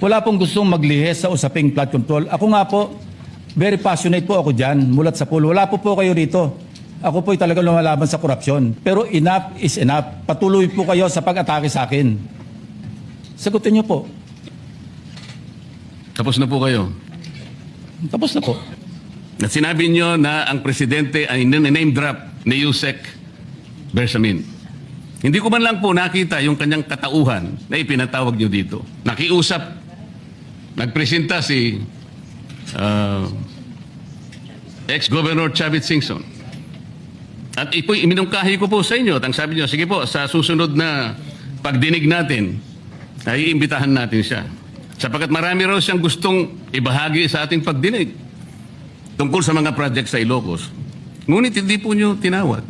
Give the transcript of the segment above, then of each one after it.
Wala pong gustong maglihis sa usaping flood control. Ako nga po, very passionate po ako dyan, mulat sa pool. Wala po kayo rito. Ako po'y talagang lumalaban sa korupsyon. Pero enough is enough. Patuloy po kayo sa pag-atake sa akin. Sagutin niyo po. Tapos na po kayo. Tapos na po. At sinabi niyo na ang presidente ay name drop ni Yusek Bersamin. Hindi ko man lang po nakita yung kanyang katauhan na ipinatawag niyo dito. Nakiusap, nagpresenta si ex-Governor Chavit Singson. At iminungkahi ko po sa inyo at ang sabi niyo, sige po, sa susunod na pagdinig natin, ay iimbitahan natin siya. Sapagkat marami raw siyang gustong ibahagi sa ating pagdinig tungkol sa mga project sa Ilocos. Ngunit hindi po niyo tinawag.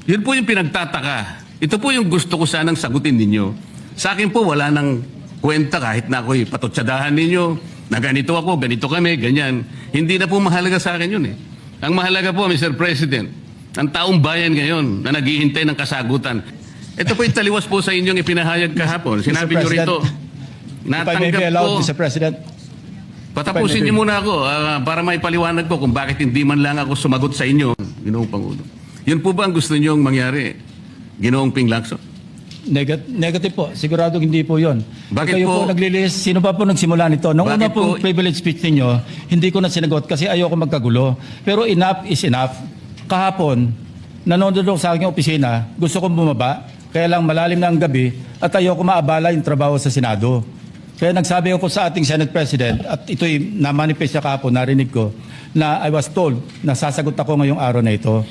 Yun po yung pinagtataka. Ito po yung gusto ko sanang sagutin ninyo. Sa akin po wala nang kwenta kahit na ako'y patutsadahan ninyo na ganito ako, ganito kami, ganyan. Hindi na po mahalaga sa akin yun eh. Ang mahalaga po, Mr. President, ang taong bayan ngayon na naghihintay ng kasagutan. Ito po yung taliwas po sa inyong ipinahayag kahapon. Sinabi nyo rito, natanggap ko. Mr. President. Patapusin niyo muna ako para may paliwanag ko kung bakit hindi man lang ako sumagot sa inyo, Ginoong Pangulo. Yun po ba ang gusto niyong mangyari, Ginoong Ping Lacson? Negative po. Sigurado hindi po yun. Bakit kayo po? Naglilinis, sino pa po nagsimula nito? Nung una Bakit pong po? privilege speech ninyo, hindi ko na sinagot kasi ayoko magkagulo. Pero enough is enough. Kahapon, nanonood ako sa aking opisina, gusto kong bumaba, kaya lang malalim na ang gabi at ayoko maabala yung trabaho sa Senado. Kaya nagsabi ako sa ating Senate President at ito'y na-manifest niya kahapon, narinig ko, na I was told na sasagot ako ngayong araw na ito.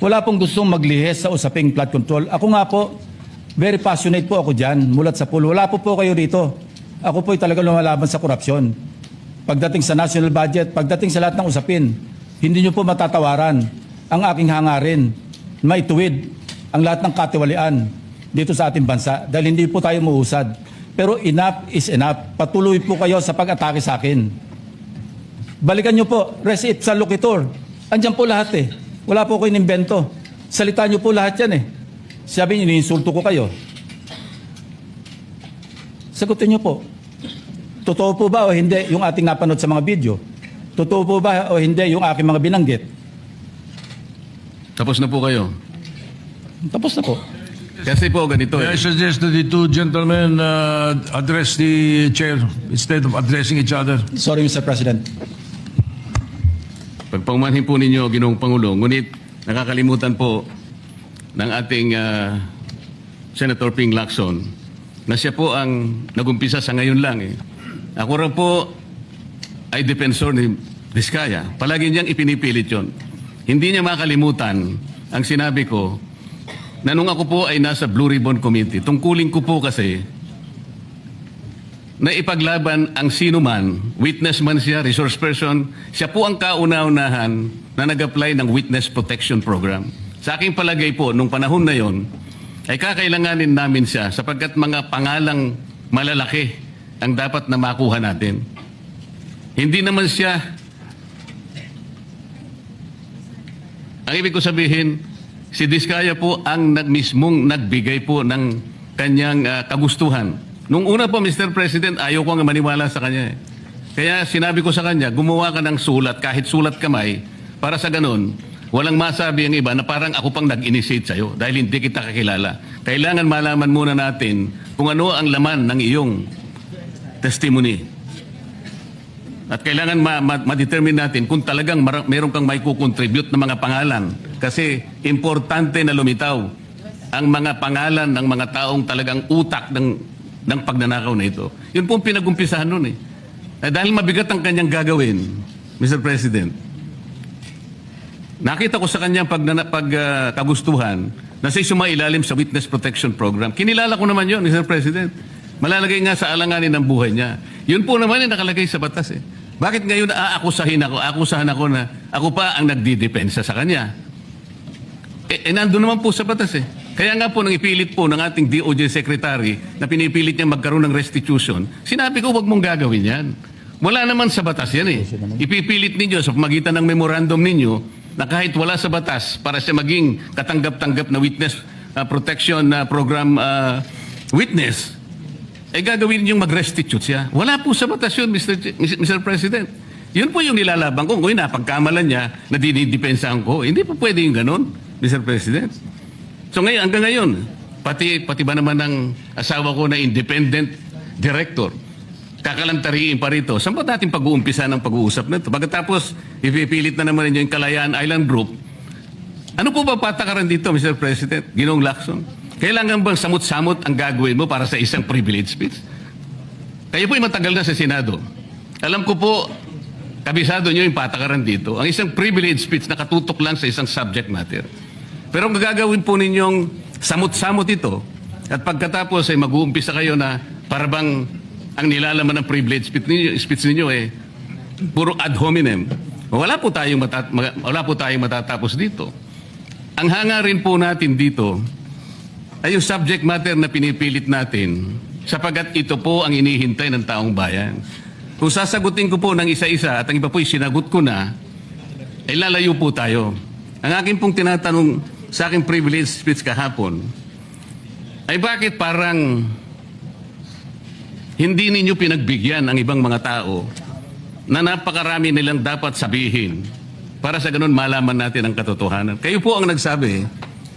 Wala pong gustong maglihis sa usaping flood control. Ako nga po, very passionate po ako dyan, mulat sa pool. Wala po kayo rito. Ako po'y talagang lumalaban sa korupsyon. Pagdating sa national budget, pagdating sa lahat ng usapin, hindi nyo po matatawaran ang aking hangarin, maituwid ang lahat ng katiwalian dito sa ating bansa dahil hindi po tayo muusad. Pero enough is enough. Patuloy po kayo sa pag-atake sa akin. Balikan nyo po, res ipsa loquitur. Andyan po lahat eh. Wala po ko inimbento. Salita nyo po lahat yan eh. Sabi niyo, iniinsulto ko kayo. Sagutin niyo po. Totoo po ba o hindi yung ating napanood sa mga video? Totoo po ba o hindi yung aking mga binanggit? Tapos na po kayo. Tapos na po. Kasi po ganito May I eh. suggest that the two gentlemen address the chair instead of addressing each other? Sorry, Mr. President. Pagpaumanhin po ninyo, Ginoong Pangulo, ngunit nakakalimutan po ng ating Senator Ping Lacson na siya po ang nagumpisa sa ngayon lang eh. Ako rin po ay defensor ni Diskaya. Palagi niyang ipinipilit yun. Hindi niya makalimutan ang sinabi ko na nung ako po ay nasa Blue Ribbon Committee, tungkulin ko po kasi na ipaglaban ang sino man, witness man siya, resource person, siya po ang kauna-unahan na nag-apply ng Witness Protection Program. Sa aking palagay po, nung panahon na yon, ay kakailanganin namin siya sapagkat mga pangalang malalaki ang dapat na makuha natin. Hindi naman siya, ang ibig ko sabihin, si Diskaya po ang mismong nagbigay po ng kanyang kagustuhan. Nung una po, Mr. President, ayaw ko nga maniwala sa kanya eh. Kaya sinabi ko sa kanya, gumawa ka ng sulat, kahit sulat kamay, para sa ganun, walang masabi ang iba na parang ako pang nag-initiate sa'yo dahil hindi kita kakilala. Kailangan malaman muna natin kung ano ang laman ng iyong testimony. At kailangan ma-determine natin kung talagang meron kang may kukontribute na mga pangalan. Kasi importante na lumitaw ang mga pangalan ng mga taong talagang utak ng pagnanakaw na ito. Yun po ang pinag-umpisahan nun eh. Dahil mabigat ang kanyang gagawin, Mr. President, nakita ko sa kanyang pagkagustuhan na siya sumailalim sa Witness Protection Program. Kinilala ko naman yun, Mr. President. Malalagay nga sa alanganin ng buhay niya. Yun po naman yung nakalagay sa batas eh. Bakit ngayon akusahan ako na ako pa ang nagdidepensa sa kanya? Nandun naman po sa batas eh. Kaya nga po, nang ipilit po ng ating DOJ Secretary na pinipilit niya magkaroon ng restitution, sinabi ko, wag mong gagawin yan. Wala naman sa batas yan eh. Ipipilit ninyo sa pamagitan ng memorandum ninyo na kahit wala sa batas para siya maging katanggap-tanggap na witness protection program witness, ay gagawin niyong mag-restitute siya. Wala po sa batas yun, Mr. President. Yun po yung nilalaban ko. Kung napagkamalan niya na dinidepensahan ko, hindi po pwede yung ganun, Mr. President. So ngayon, hanggang ngayon, pati ba naman ng asawa ko na independent director, kakalantariin pa rito. Saan ba natin pag-uumpisa ng pag-uusap na ito? Pagkatapos, ipipilit na naman ninyo yung Kalayaan Island Group. Ano po ba patakaran dito, Mr. President? Ginoong Lacson? Kailangan bang samot-samot ang gagawin mo para sa isang privilege speech? Kayo po yung matagal na sa Senado. Alam ko po, kabisado nyo yung patakaran dito. Ang isang privilege speech nakatutok lang sa isang subject matter. Pero kung gagawin po ninyong samot-samot ito, at pagkatapos ay mag-uumpisa kayo na parabang ang nilalaman ng privilege speech ninyo puro ad hominem. Wala po tayong matatapos dito. Ang hangarin po natin dito ay yung subject matter na pinipilit natin sapagat ito po ang inihintay ng taong bayan. Kung sasagutin ko po ng isa-isa at ang iba po'y sinagot ko na, ay lalayo po tayo. Ang akin pong tinatanong sa aking privilege speech kahapon ay bakit parang hindi ninyo pinagbigyan ang ibang mga tao na napakarami nilang dapat sabihin para sa ganun malaman natin ang katotohanan. Kayo po ang nagsabi,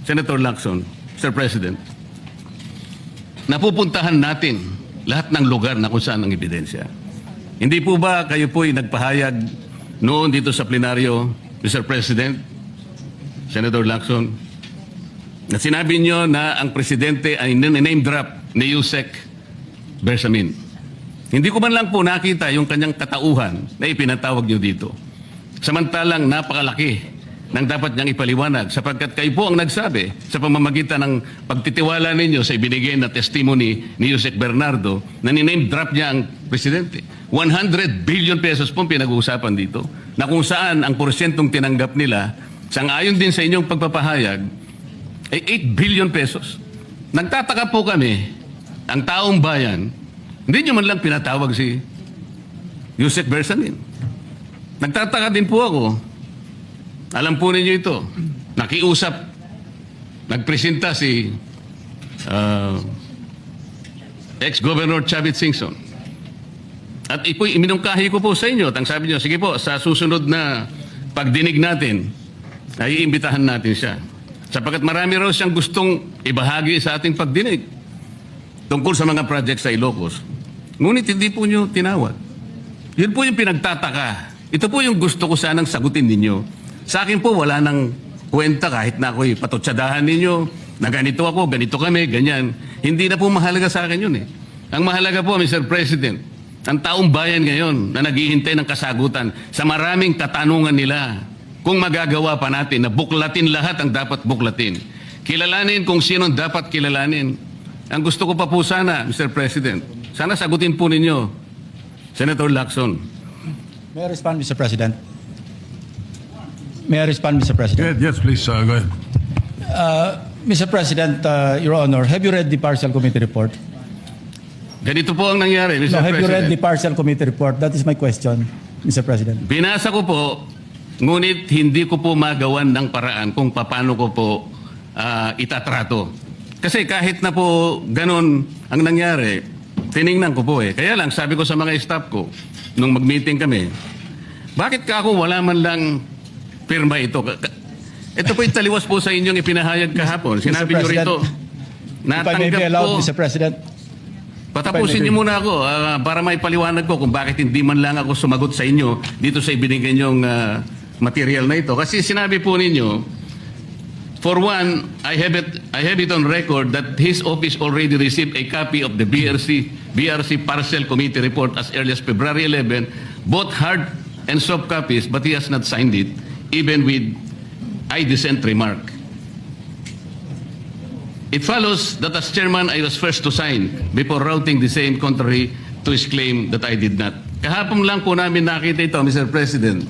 Senator Lacson, Mr. President, napupuntahan natin lahat ng lugar na kung saan ang ebidensya. Hindi po ba kayo po'y nagpahayag noon dito sa plenaryo, Mr. President, Senator Lacson, na sinabi nyo na ang presidente ay name drop ni Yusek Bersamin. Hindi ko man lang po nakita yung kanyang katauhan na ipinatawag nyo dito. Samantalang napakalaki ng dapat niyang ipaliwanag sapagkat kayo po ang nagsabi sa pamamagitan ng pagtitiwala ninyo sa ibinigay na testimony ni Yusek Bernardo na niname drop niya ang presidente. 100 billion pesos po pinag-uusapan dito na kung saan ang porsyentong tinanggap nila sang-ayon din sa inyong pagpapahayag ay 8 billion pesos. Nagtataka po kami, ang taong bayan, hindi nyo man lang pinatawag si Yusek Bersamin. Nagtataka din po ako. Alam po ninyo ito. Nakiusap. Nagpresenta si ex-Governor Chavit Singson. At ipo'y iminungkahi ko po sa inyo. At ang sabi niyo, sige po, sa susunod na pagdinig natin, ay iimbitahan natin siya. Sapagkat marami raw siyang gustong ibahagi sa ating pagdinig tungkol sa mga projects sa Ilocos. Ngunit hindi po niyo tinawag. Yun po yung pinagtataka. Ito po yung gusto ko sanang sagutin ninyo. Sa akin po, wala nang kwenta kahit na ako'y patutsadahan ninyo na ganito ako, ganito kami, ganyan. Hindi na po mahalaga sa akin yun Ang mahalaga po, Mr. President, ang taong bayan ngayon na naghihintay ng kasagutan sa maraming katanungan nila kung magagawa pa natin na buklatin lahat ang dapat buklatin. Kilalanin kung sino dapat kilalanin. Ang gusto ko pa po sana, Mr. President, sana sagutin po ninyo, Senator Lacson. May I respond, Mr. President? May I respond, Mr. President? Yes, please, go ahead. Mr. President, Your Honor, have you read the partial committee report? Ganito po ang nangyari, Mr. No, have you read President. the partial committee report? That is my question, Mr. President. Binasa ko po, ngunit hindi ko po magawan ng paraan kung paano ko po itatrato. Kasi kahit na po ganun ang nangyari, tiningnan ko po Kaya lang, sabi ko sa mga staff ko, nung mag-meeting kami, bakit ka ako wala man lang pirma ito? Ito po yung taliwas po sa inyong ipinahayag kahapon. Sinabi nyo rito, If I may be natanggap allowed, ko, Mr. President. patapusin niyo muna ako para may paliwanag ko kung bakit hindi man lang ako sumagot sa inyo dito sa ibinigay niyong material na ito. Kasi sinabi po ninyo, for one, I have it on record that his office already received a copy of the BRC Partial Committee Report as early as February 11, both hard and soft copies, but he has not signed it, even with I dissent remark. It follows that as chairman, I was first to sign before routing the same contrary to his claim that I did not. Kahapon lang po namin nakita ito, Mr. President.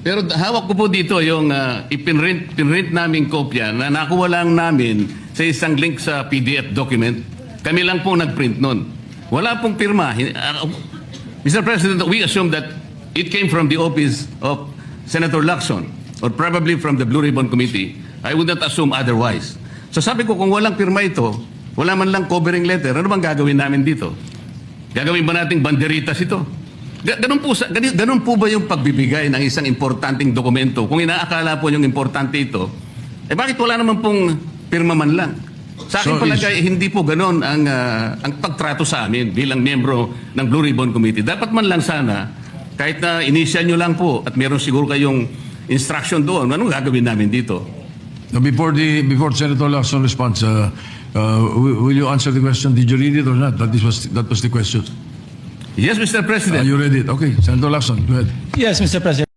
Pero hawak ko po dito yung ipinrint naming kopya na nakuha lang namin sa isang link sa PDF document. Kami lang po nagprint nun. Wala pong pirma. Mr. President, we assume that it came from the office of Senator Lacson or probably from the Blue Ribbon Committee. I would not assume otherwise. So sabi ko, kung walang pirma ito, wala man lang covering letter, ano bang gagawin namin dito? Gagawin ba nating banderitas ito? Ganun po ba yung pagbibigay ng isang importanteng dokumento? Kung inaakala po yung importante ito, bakit wala naman pong pirma man lang? Sa akin So palagay, hindi po ganun ang pagtrato sa amin bilang miyembro ng Blue Ribbon Committee. Dapat man lang sana, kahit na initial nyo lang po at meron siguro kayong instruction doon, anong gagawin namin dito? Now, before Senator Lacson responds, will you answer the question? Did you read it or not? That was the question. Yes, Mr. President. You read it. Okay, Senator Lacson, go ahead. Yes, Mr. President.